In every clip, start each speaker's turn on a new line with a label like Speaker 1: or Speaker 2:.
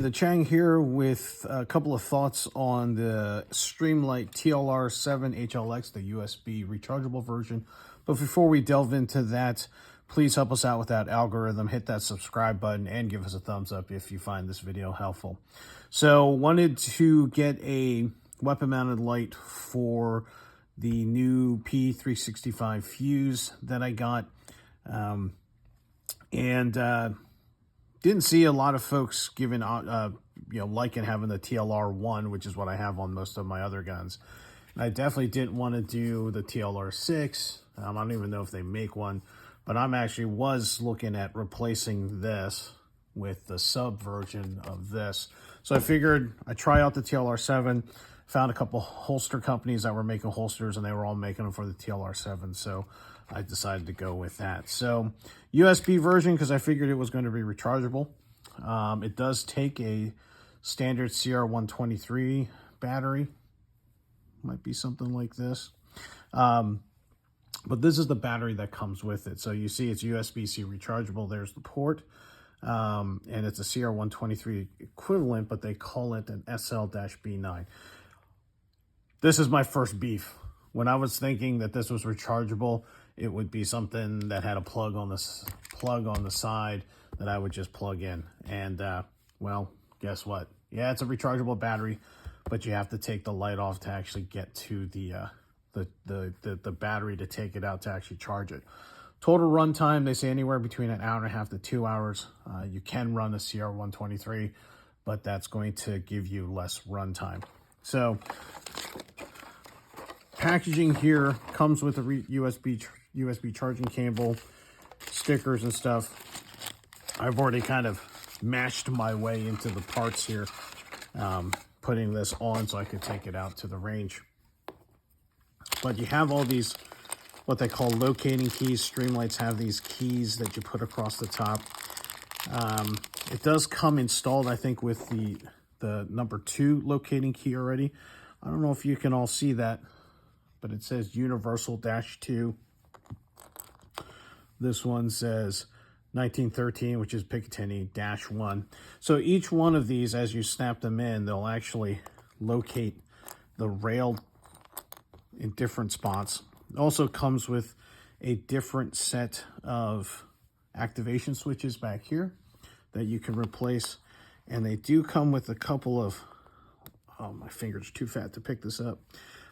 Speaker 1: the Chang here with a couple of thoughts on the Streamlight TLR-7 HL-X, the USB rechargeable version. But before we delve into that, please help us out with that algorithm. Hit that subscribe button and give us a thumbs up if you find this video helpful. So wanted to get a weapon mounted light for the new P365 fuse that I got. Didn't see a lot of folks giving liking having the TLR-1, which is what I have on most of my other guns. And I definitely didn't want to do the TLR-6. I don't even know if they make one, but I'm actually was looking at replacing this with the sub version of this. So I figured I'd try out the TLR-7, found a couple holster companies that were making holsters, and they were all making them for the TLR-7. So I decided to go with that. So USB version, because I figured it was going to be rechargeable. It does take a standard CR123 battery. Might be something like this. But this is the battery that comes with it. So you see it's USB-C rechargeable. There's the port. And it's a CR123 equivalent, but they call it an SL-B9. This is my first beef. When I was thinking that this was rechargeable, it would be something that had a plug on the side that I would just plug in. And well, guess what? Yeah, it's a rechargeable battery, but you have to take the light off to actually get to the battery to take it out to actually charge it. Total run time, they say anywhere between an hour and a half to 2 hours. You can run a CR123, but that's going to give you less run time. So packaging here comes with a USB charging cable, stickers and stuff. I've already kind of mashed my way into the parts here, putting this on so I could take it out to the range. But you have all these, what they call locating keys. Streamlights have these keys that you put across the top. It does come installed, I think, with the number 2 locating key already. I don't know if you can all see that, but it says Universal-2. This one says 1913, which is Picatinny-1. So each one of these, as you snap them in, they'll actually locate the rail in different spots. It also comes with a different set of activation switches back here that you can replace. And they do come with a couple of, oh, my finger's too fat to pick this up.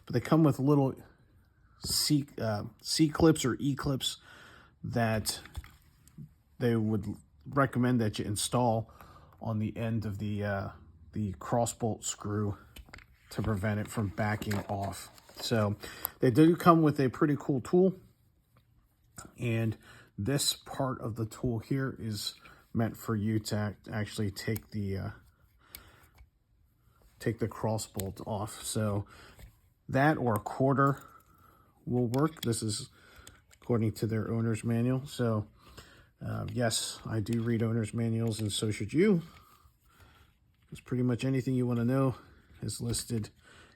Speaker 1: But they come with little C-clips or E-clips that they would recommend that you install on the end of the crossbolt screw to prevent it from backing off. So they do come with a pretty cool tool. And this part of the tool here is meant for you to actually take the crossbolt off. So that or a quarter will work. This is according to their owner's manual. So yes, I do read owner's manuals, and so should you, because pretty much anything you want to know is listed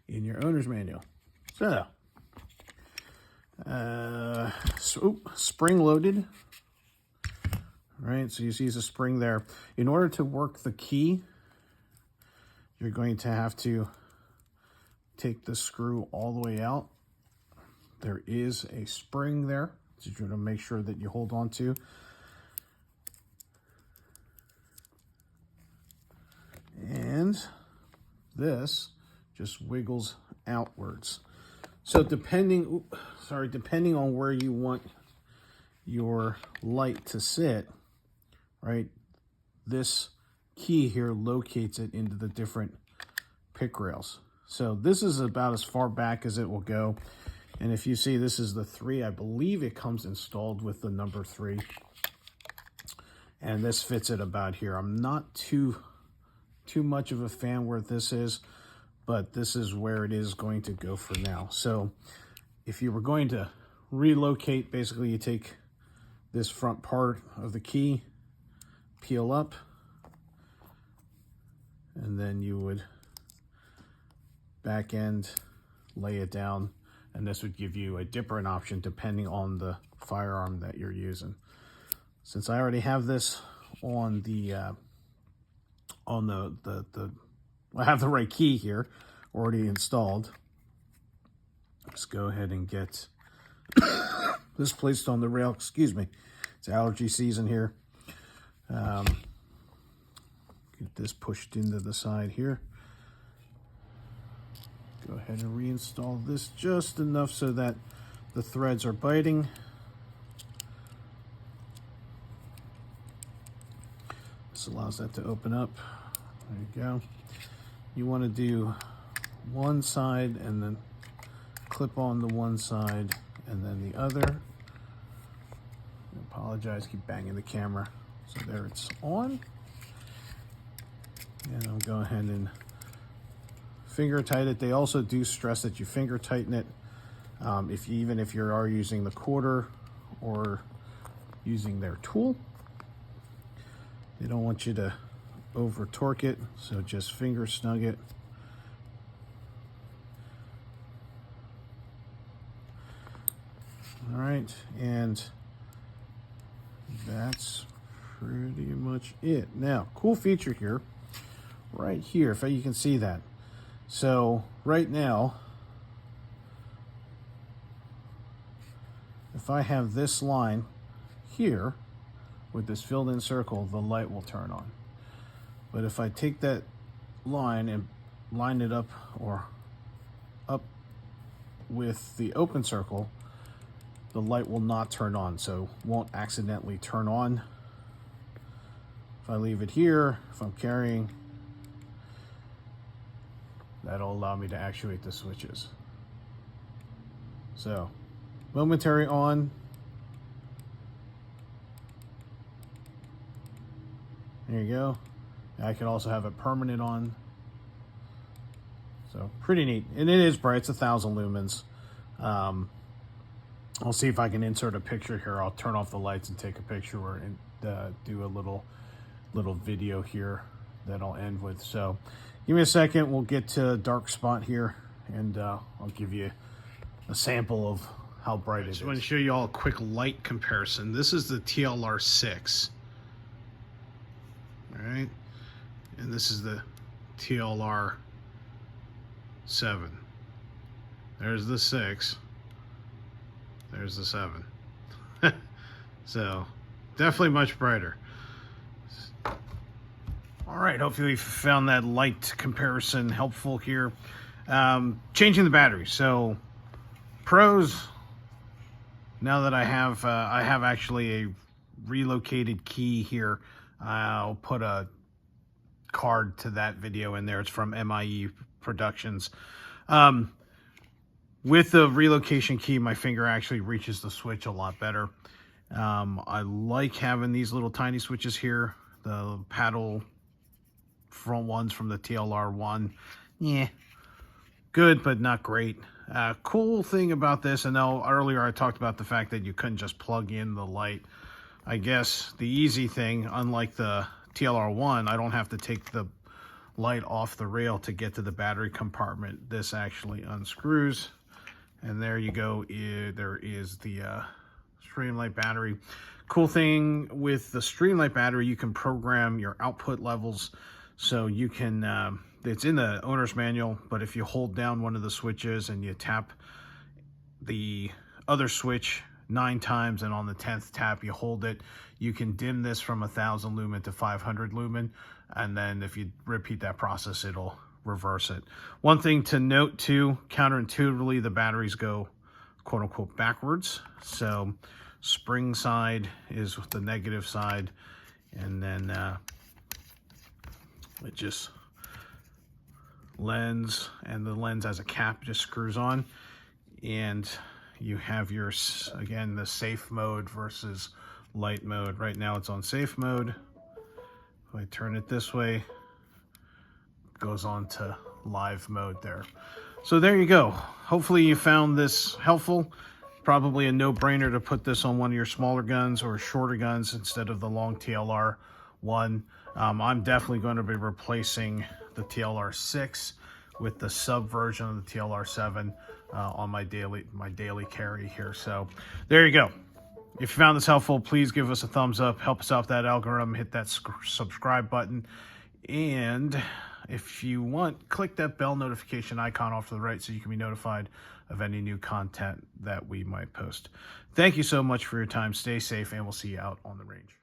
Speaker 1: in your owner's manual. So, spring loaded. All right, so you see there's a spring there. In order to work the key, you're going to have to take the screw all the way out. There is a spring there that you're going to make sure that you hold on to. And this just wiggles outwards. So depending on where you want your light to sit, right, this key here locates it into the different pick rails. So this is about as far back as it will go. And if you see, this is the 3. I believe it comes installed with the number 3. And this fits it about here. I'm not too much of a fan where this is, but this is where it is going to go for now. So if you were going to relocate, basically you take this front part of the key, peel up, and then you would back end lay it down, and this would give you a different option depending on the firearm that you're using. Since I already have this on the on I have the right key here already installed. Let's go ahead and get this placed on the rail. Excuse me, it's allergy season here. Get this pushed into the side here. Go ahead and reinstall this just enough so that the threads are biting. This allows that to open up. There you go. You want to do one side and then clip on the one side and then the other. I apologize, keep banging the camera. So there, it's on. And I'll go ahead and finger tighten it. They also do stress that you finger tighten it even if you are using the quarter or using their tool. They don't want you to over torque it, so just finger snug it. All right, and that's pretty much it. Now, cool feature here, right here, if you can see that. So right now, if I have this line here with this filled in circle, the light will turn on. But if I take that line and line it up with the open circle, the light will not turn on, so won't accidentally turn on. If I leave it here, if I'm carrying, that'll allow me to actuate the switches. So, momentary on. There you go. I can also have it permanent on. So, pretty neat. And it is bright. It's 1,000 lumens. I'll see if I can insert a picture here. I'll turn off the lights and take a picture and do a little video here that I'll end with. So give me a second. We'll get to a dark spot here, and I'll give you a sample of how bright it is. I want to show you all a quick light comparison. This is the TLR-6. All right. And this is the TLR-7. There's the 6. There's the 7. So definitely much brighter. All right, hopefully you found that light comparison helpful here. Changing the battery. So pros, now that I have actually a relocated key here, I'll put a card to that video in there. It's from MIE Productions. With the relocation key, my finger actually reaches the switch a lot better. I like having these little tiny switches here. The paddle front ones from the TLR-1. Yeah, good, but not great. Cool thing about this, and now earlier I talked about the fact that you couldn't just plug in the light. I guess the easy thing, unlike the TLR-1, I don't have to take the light off the rail to get to the battery compartment. This actually unscrews. And there you go. There is the Streamlight battery. Cool thing with the Streamlight battery, you can program your output levels. So you can, it's in the owner's manual, but if you hold down one of the switches and you tap the other switch 9 times, and on the 10th tap you hold it, you can dim this from 1,000 lumen to 500 lumen. And then if you repeat that process, it'll reverse it. One thing to note too, counterintuitively, the batteries go quote unquote backwards. So spring side is the negative side, and then it just lens, and the lens as a cap just screws on, and you have your, again, the safe mode versus light mode. Right now it's on safe mode. If I turn it this way, goes on to live mode there. So there you go. Hopefully you found this helpful. Probably a no-brainer to put this on one of your smaller guns or shorter guns instead of the long TLR-1. I'm definitely going to be replacing the TLR-6 with the sub version of the TLR-7 on my daily carry here. So there you go. If you found this helpful, please give us a thumbs up. Help us out with that algorithm. Hit that subscribe button. And if you want, click that bell notification icon off to the right so you can be notified of any new content that we might post. Thank you so much for your time. Stay safe, and we'll see you out on the range.